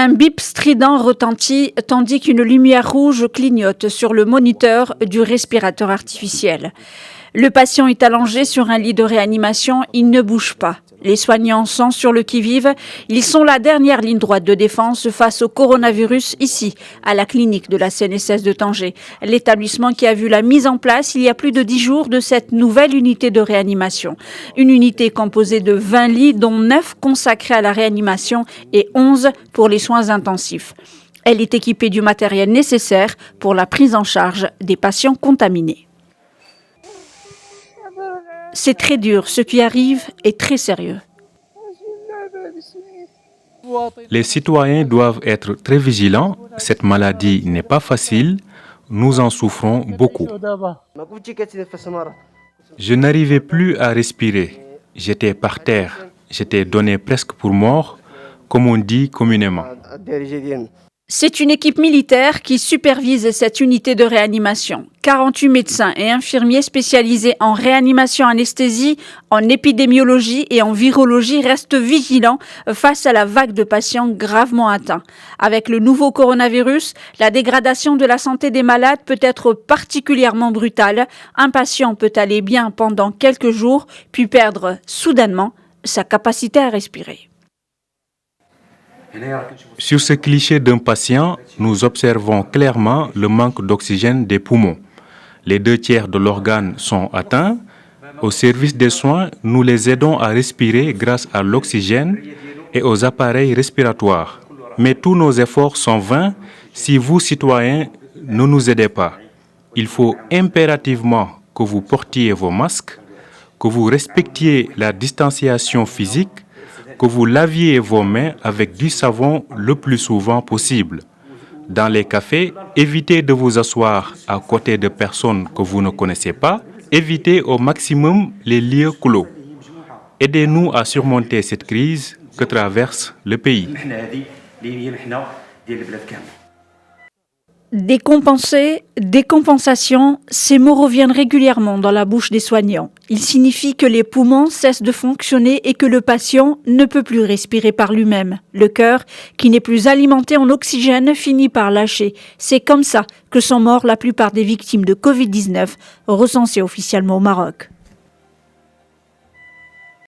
Un bip strident retentit tandis qu'une lumière rouge clignote sur le moniteur du respirateur artificiel. Le patient est allongé sur un lit de réanimation, il ne bouge pas. Les soignants sont sur le qui-vive, ils sont la dernière ligne droite de défense face au coronavirus ici, à la clinique de la CNSS de Tanger. L'établissement qui a vu la mise en place il y a plus de 10 jours de cette nouvelle unité de réanimation. Une unité composée de 20 lits dont 9 consacrés à la réanimation et 11 pour les soins intensifs. Elle est équipée du matériel nécessaire pour la prise en charge des patients contaminés. C'est très dur, ce qui arrive est très sérieux. Les citoyens doivent être très vigilants. Cette maladie n'est pas facile. Nous en souffrons beaucoup. Je n'arrivais plus à respirer. J'étais par terre. J'étais donné presque pour mort, comme on dit communément. C'est une équipe militaire qui supervise cette unité de réanimation. 48 médecins et infirmiers spécialisés en réanimation anesthésie, en épidémiologie et en virologie restent vigilants face à la vague de patients gravement atteints. Avec le nouveau coronavirus, la dégradation de la santé des malades peut être particulièrement brutale. Un patient peut aller bien pendant quelques jours, puis perdre soudainement sa capacité à respirer. Sur ce cliché d'un patient, nous observons clairement le manque d'oxygène des poumons. Les 2/3 de l'organe sont atteints. Au service des soins, nous les aidons à respirer grâce à l'oxygène et aux appareils respiratoires. Mais tous nos efforts sont vains si vous, citoyens, ne nous aidez pas. Il faut impérativement que vous portiez vos masques, que vous respectiez la distanciation physique, que vous laviez vos mains avec du savon le plus souvent possible. Dans les cafés, évitez de vous asseoir à côté de personnes que vous ne connaissez pas. Évitez au maximum les lieux clos. Aidez-nous à surmonter cette crise que traverse le pays. Décompenser, décompensation, ces mots reviennent régulièrement dans la bouche des soignants. Ils signifient que les poumons cessent de fonctionner et que le patient ne peut plus respirer par lui-même. Le cœur, qui n'est plus alimenté en oxygène, finit par lâcher. C'est comme ça que sont morts la plupart des victimes de Covid-19 recensées officiellement au Maroc.